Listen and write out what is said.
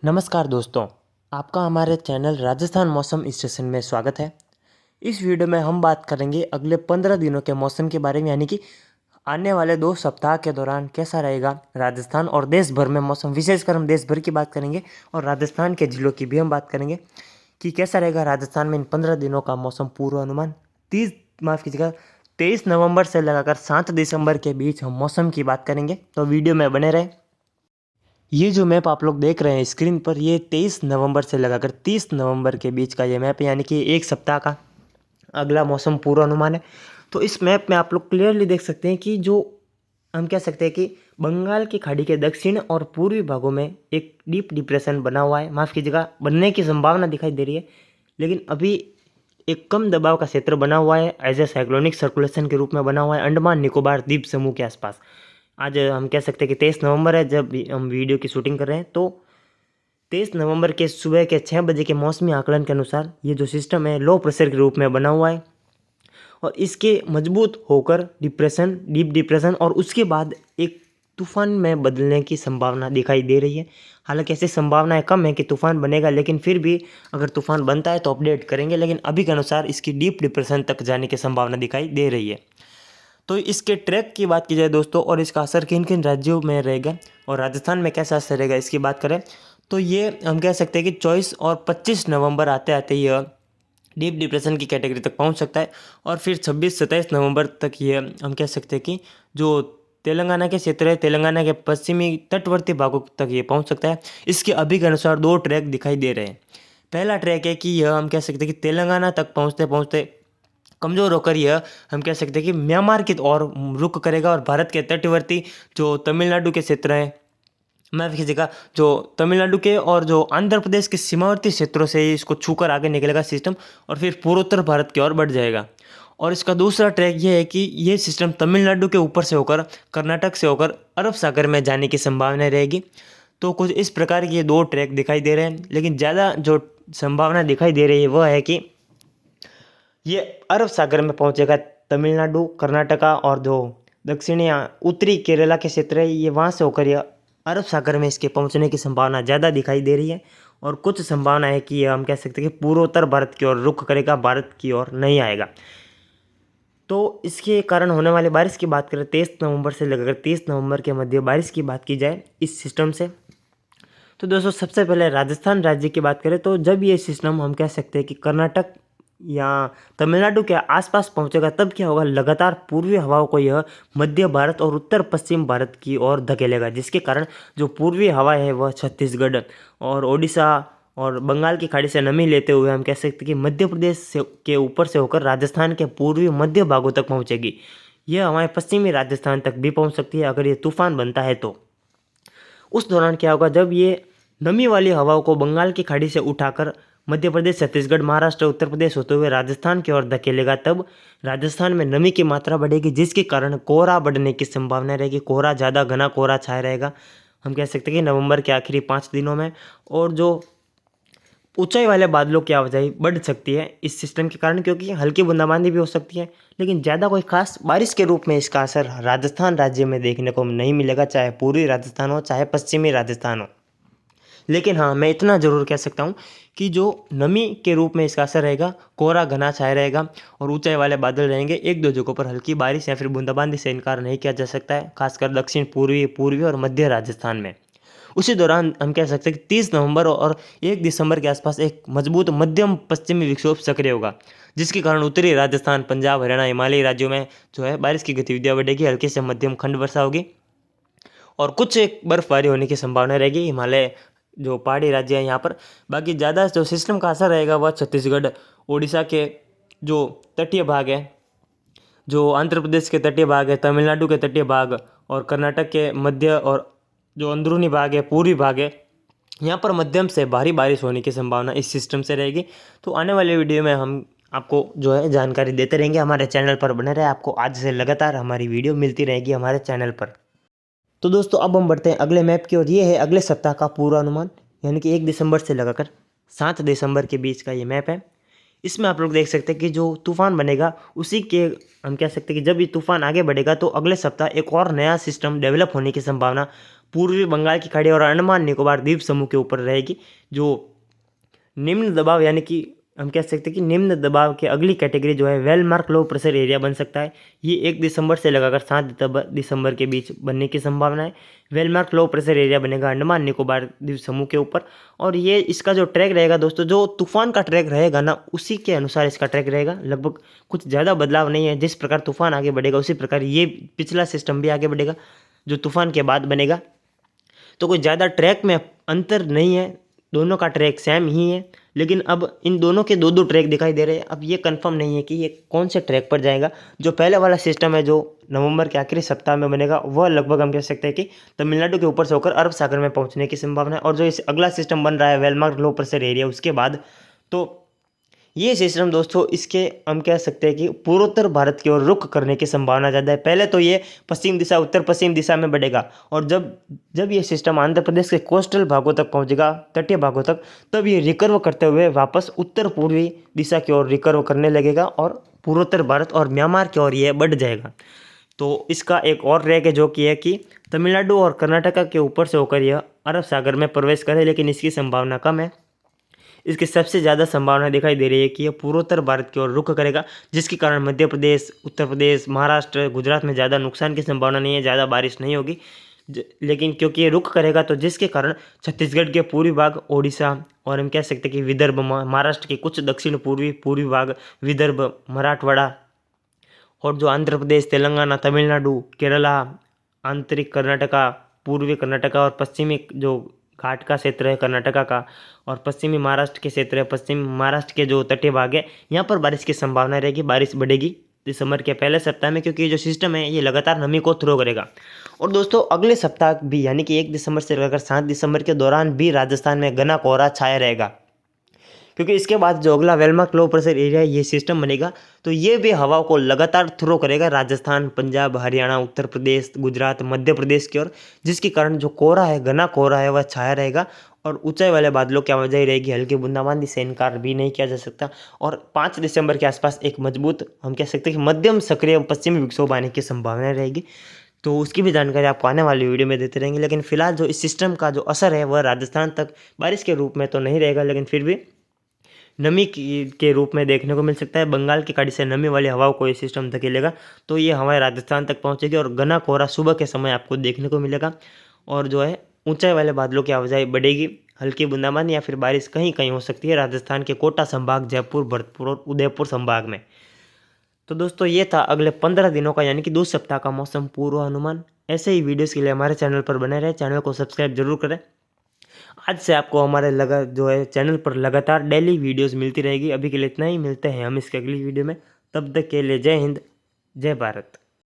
नमस्कार दोस्तों, आपका हमारे चैनल राजस्थान मौसम स्टेशन में स्वागत है। इस वीडियो में हम बात करेंगे अगले 15 दिनों के मौसम के बारे में, यानी कि आने वाले 2 सप्ताह के दौरान कैसा रहेगा राजस्थान और देश भर में मौसम। विशेषकर हम देश भर की बात करेंगे और राजस्थान के ज़िलों की भी हम बात करेंगे कि कैसा रहेगा राजस्थान में इन 15 दिनों का मौसम पूर्वानुमान। 23 नवंबर से लगाकर 7 दिसंबर के बीच हम मौसम की बात करेंगे, तो वीडियो में बने रहें। ये जो मैप आप लोग देख रहे हैं स्क्रीन पर, ये 23 नवंबर से लगाकर 30 नवंबर के बीच का ये मैप है, यानी कि एक सप्ताह का अगला मौसम पूर्वानुमान है। तो इस मैप में आप लोग क्लियरली देख सकते हैं कि जो हम कह सकते हैं कि बंगाल की खाड़ी के दक्षिण और पूर्वी भागों में एक डीप डिप्रेशन बना हुआ है, माफ़ कीजिएगा, बनने की संभावना दिखाई दे रही है। लेकिन अभी एक कम दबाव का क्षेत्र बना हुआ है, एज ए साइक्लोनिक सर्कुलेशन के रूप में बना हुआ है अंडमान निकोबार द्वीप समूह के आसपास। आज हम कह सकते हैं कि 23 नवंबर है जब हम वीडियो की शूटिंग कर रहे हैं। तो 23 नवंबर के सुबह के 6 बजे के मौसमी आकलन के अनुसार ये जो सिस्टम है लो प्रेशर के रूप में बना हुआ है और इसके मजबूत होकर डिप्रेशन, डीप डिप्रेशन और उसके बाद एक तूफान में बदलने की संभावना दिखाई दे रही है। हालांकि ऐसी संभावनाएं कम है कि तूफान बनेगा, लेकिन फिर भी अगर तूफान बनता है तो अपडेट करेंगे। लेकिन अभी के अनुसार इसकी डीप डिप्रेशन तक जाने की संभावना दिखाई दे रही है। तो इसके ट्रैक की बात की जाए दोस्तों और इसका असर किन किन राज्यों में रहेगा और राजस्थान में कैसा असर रहेगा इसकी बात करें तो ये हम कह सकते हैं कि 24 और 25 नवंबर आते आते यह डीप डिप्रेशन की कैटेगरी तक पहुंच सकता है और फिर 26-27 नवंबर तक ये हम कह सकते हैं कि जो तेलंगाना के क्षेत्र है, तेलंगाना के पश्चिमी तटवर्ती भागों तक ये पहुंच सकता है। इसके अभी के अनुसार 2 ट्रैक दिखाई दे रहे हैं। पहला ट्रैक है कि यह हम कह सकते हैं कि तेलंगाना तक पहुँचते पहुँचते कमज़ोर होकर यह हम कह सकते हैं कि म्यांमार की ओर रुख करेगा और भारत के तटवर्ती जो तमिलनाडु के क्षेत्र हैं, माफ़ कीजिएगा, जो तमिलनाडु के और जो आंध्र प्रदेश के सीमावर्ती क्षेत्रों से इसको छूकर आगे निकलेगा सिस्टम और फिर पूर्वोत्तर भारत की ओर बढ़ जाएगा। और इसका दूसरा ट्रैक ये है कि ये सिस्टम तमिलनाडु के ऊपर से होकर कर्नाटक से होकर अरब सागर में जाने की संभावना रहेगी। तो कुछ इस प्रकार के ये 2 ट्रैक दिखाई दे रहे हैं, लेकिन ज़्यादा जो संभावना दिखाई दे रही है वह है कि ये अरब सागर में पहुंचेगा। तमिलनाडु, कर्नाटका और जो दक्षिणी या उत्तरी केरला के क्षेत्र है ये वहाँ से होकर ये अरब सागर में इसके पहुंचने की संभावना ज़्यादा दिखाई दे रही है। और कुछ संभावना है कि ये हम कह सकते हैं कि पूर्वोत्तर भारत की ओर रुख करेगा, भारत की ओर नहीं आएगा। तो इसके कारण होने वाली बारिश की बात करें 23 नवंबर से लेकर 30 नवंबर के मध्य बारिश की बात की जाए इस सिस्टम से, तो दोस्तों सबसे पहले राजस्थान राज्य की बात करें तो जब ये सिस्टम हम कह सकते हैं कि कर्नाटक या तमिलनाडु के आसपास पहुंचेगा तब क्या होगा, लगातार पूर्वी हवाओं को यह मध्य भारत और उत्तर पश्चिम भारत की ओर धकेलेगा, जिसके कारण जो पूर्वी हवा है वह छत्तीसगढ़ और ओडिशा और बंगाल की खाड़ी से नमी लेते हुए हम कह सकते हैं कि मध्य प्रदेश से के ऊपर से होकर राजस्थान के पूर्वी मध्य भागों तक पहुंचेगी। यह हवाएं पश्चिमी राजस्थान तक भी पहुंच सकती है अगर ये तूफान बनता है तो। उस दौरान क्या होगा, जब ये नमी वाली हवाओं को बंगाल की खाड़ी से उठाकर मध्य प्रदेश, छत्तीसगढ़, महाराष्ट्र, उत्तर प्रदेश होते हुए राजस्थान की ओर धकेलेगा, तब राजस्थान में नमी की मात्रा बढ़ेगी, जिसके कारण कोहरा बढ़ने की संभावना रहेगी। कोहरा ज़्यादा घना कोहरा छाया रहेगा हम कह सकते हैं कि नवंबर के आखिरी 5 दिनों में। और जो ऊंचाई वाले बादलों की आवाजाही बढ़ सकती है इस सिस्टम के कारण, क्योंकि हल्की बूंदाबांदी भी हो सकती है, लेकिन ज़्यादा कोई खास बारिश के रूप में इसका असर राजस्थान राज्य में देखने को नहीं मिलेगा, चाहे पूर्वी राजस्थान हो चाहे पश्चिमी राजस्थान हो। लेकिन हाँ, मैं इतना ज़रूर कह सकता हूँ कि जो नमी के रूप में इसका असर रहेगा, कोहरा घना छाया रहेगा और ऊंचाई वाले बादल रहेंगे। एक दो जगहों पर हल्की बारिश या फिर बूंदाबांदी से इनकार नहीं किया जा सकता है, खासकर दक्षिण पूर्वी, पूर्वी और मध्य राजस्थान में। उसी दौरान हम कह सकते हैं कि 30 नवंबर और 1 दिसंबर के आसपास एक मजबूत मध्यम पश्चिमी विक्षोभ सक्रिय होगा, जिसके कारण उत्तरी राजस्थान, पंजाब, हरियाणा, हिमालयी राज्यों में जो है बारिश की गतिविधियाँ बढ़ेगी, हल्की से मध्यम खंड वर्षा होगी और कुछ एक बर्फबारी होने की संभावना रहेगी हिमालय जो पहाड़ी राज्य है यहाँ पर। बाकी ज़्यादा जो सिस्टम का असर रहेगा वह छत्तीसगढ़, उड़ीसा के जो तटीय भाग है, जो आंध्र प्रदेश के तटीय भाग है, तमिलनाडु के तटीय भाग और कर्नाटक के मध्य और जो अंदरूनी भाग है, पूर्वी भाग है, यहाँ पर मध्यम से भारी बारिश होने की संभावना इस सिस्टम से रहेगी। तो आने वाले वीडियो में हम आपको जो है जानकारी देते रहेंगे। हमारे चैनल पर बने रहे, आपको आज से लगातार हमारी वीडियो मिलती रहेगी हमारे चैनल पर। तो दोस्तों अब हम बढ़ते हैं अगले मैप की ओर। ये है अगले सप्ताह का पूर्वानुमान, यानी कि 1 दिसंबर से लगाकर 7 दिसंबर के बीच का ये मैप है। इसमें आप लोग देख सकते हैं कि जो तूफान बनेगा उसी के हम कह सकते हैं कि जब ये तूफान आगे बढ़ेगा तो अगले सप्ताह एक और नया सिस्टम डेवलप होने की संभावना पूर्वी बंगाल की खाड़ी और अंडमान निकोबार द्वीप समूह के ऊपर रहेगी, जो निम्न दबाव यानी कि हम कह सकते हैं कि निम्न दबाव के अगली कैटेगरी जो है वेलमार्क लो प्रेशर एरिया बन सकता है। ये 1 दिसंबर से लगाकर 7 दिसंबर के बीच बनने की संभावना है। वेलमार्क लो प्रेशर एरिया बनेगा अंडमान निकोबार द्वीप समूह के ऊपर, और ये इसका जो ट्रैक रहेगा दोस्तों, जो तूफान का ट्रैक रहेगा ना, उसी के अनुसार इसका ट्रैक रहेगा। लगभग कुछ ज़्यादा बदलाव नहीं है। जिस प्रकार तूफान आगे बढ़ेगा उसी प्रकार ये पिछला सिस्टम भी आगे बढ़ेगा जो तूफान के बाद बनेगा। तो कोई ज़्यादा ट्रैक में अंतर नहीं है, दोनों का ट्रैक सेम ही है। लेकिन अब इन दोनों के 2-2 ट्रैक दिखाई दे रहे हैं। अब ये कंफर्म नहीं है कि ये कौन से ट्रैक पर जाएगा। जो पहले वाला सिस्टम है जो नवंबर के आखिरी सप्ताह में बनेगा, वह लगभग हम कह सकते हैं कि तमिलनाडु के ऊपर से होकर अरब सागर में पहुंचने की संभावना है। और जो इस अगला सिस्टम बन रहा है वेलमार्क लो प्रेशर एरिया, उसके बाद तो ये सिस्टम दोस्तों, इसके हम कह सकते हैं कि पूर्वोत्तर भारत की ओर रुख करने की संभावना ज़्यादा है। पहले तो ये पश्चिम दिशा उत्तर पश्चिम दिशा में बढ़ेगा, और जब ये सिस्टम आंध्र प्रदेश के कोस्टल भागों तक पहुंचेगा, तटीय भागों तक, तब ये रिकर्व करते हुए वापस उत्तर पूर्वी दिशा की ओर रिकर्व करने लगेगा और पूर्वोत्तर भारत और म्यांमार की ओर ये बढ़ जाएगा। तो इसका एक और ट्रैक है जो कि है कि तमिलनाडु और कर्नाटका के ऊपर से होकर यह अरब सागर में प्रवेश करे, लेकिन इसकी संभावना कम है। इसकी सबसे ज़्यादा संभावना दिखाई दे रही है कि यह पूर्वोत्तर भारत की ओर रुख करेगा, जिसके कारण मध्य प्रदेश, उत्तर प्रदेश, महाराष्ट्र, गुजरात में ज़्यादा नुकसान की संभावना नहीं है, ज़्यादा बारिश नहीं होगी। लेकिन क्योंकि ये रुख करेगा तो जिसके कारण छत्तीसगढ़ के पूर्वी भाग, ओडिशा और हम कह सकते हैं कि विदर्भ, महाराष्ट्र के कुछ दक्षिण पूर्वी भाग, विदर्भ, मराठवाड़ा और जो आंध्र प्रदेश, तेलंगाना, तमिलनाडु, केरला, आंतरिक कर्नाटका, पूर्वी कर्नाटका और पश्चिमी जो घाट का क्षेत्र है कर्नाटका का, और पश्चिमी महाराष्ट्र के क्षेत्र है, पश्चिमी महाराष्ट्र के जो तटीय भाग है, यहाँ पर बारिश की संभावना रहेगी। बारिश बढ़ेगी दिसंबर के पहले सप्ताह में, क्योंकि ये जो सिस्टम है ये लगातार नमी को थ्रो करेगा। और दोस्तों अगले सप्ताह भी यानी कि 1 दिसंबर से लेकर 7 दिसंबर के दौरान भी राजस्थान में घना कोहरा छाया रहेगा, क्योंकि इसके बाद जो अगला वेलमार्क लो प्रेशर एरिया ये सिस्टम बनेगा, तो ये भी हवा को लगातार थ्रो करेगा राजस्थान, पंजाब, हरियाणा, उत्तर प्रदेश, गुजरात, मध्य प्रदेश की ओर, जिसके कारण जो कोहरा है, घना कोहरा है, वह छाया रहेगा। और ऊंचाई वाले बादलों की आवाजाही रहेगी, हल्की बूंदाबांदी से इनकार भी नहीं किया जा सकता। और 5 दिसंबर के आसपास एक मजबूत, हम कह सकते हैं कि मध्यम सक्रिय पश्चिमी विक्षोभ आने की संभावना रहेगी। तो उसकी भी जानकारी आपको आने वाली वीडियो में देते रहेंगे। लेकिन फिलहाल जो इस सिस्टम का जो असर है वह राजस्थान तक बारिश के रूप में तो नहीं रहेगा, लेकिन फिर भी नमी के रूप में देखने को मिल सकता है। बंगाल की खाड़ी से नमी वाली हवाओं को ये सिस्टम धकेलेगा, तो ये हवाएं राजस्थान तक पहुंचेगी और घना कोहरा सुबह के समय आपको देखने को मिलेगा। और जो है ऊंचाई वाले बादलों की आवाजाही बढ़ेगी, हल्की बूंदाबांदी या फिर बारिश कहीं कहीं हो सकती है राजस्थान के कोटा संभाग, जयपुर, भरतपुर और उदयपुर संभाग में। तो दोस्तों ये था अगले 15 दिनों का यानी कि 2 सप्ताह का मौसम पूर्वानुमान। ऐसे ही वीडियोज़ के लिए हमारे चैनल पर बने रहे, चैनल को सब्सक्राइब जरूर करें। आज से आपको हमारे जो है चैनल पर लगातार डेली वीडियोस मिलती रहेगी। अभी के लिए इतना ही, मिलते हैं हम इसके अगली वीडियो में। तब तक के लिए जय हिंद, जय भारत।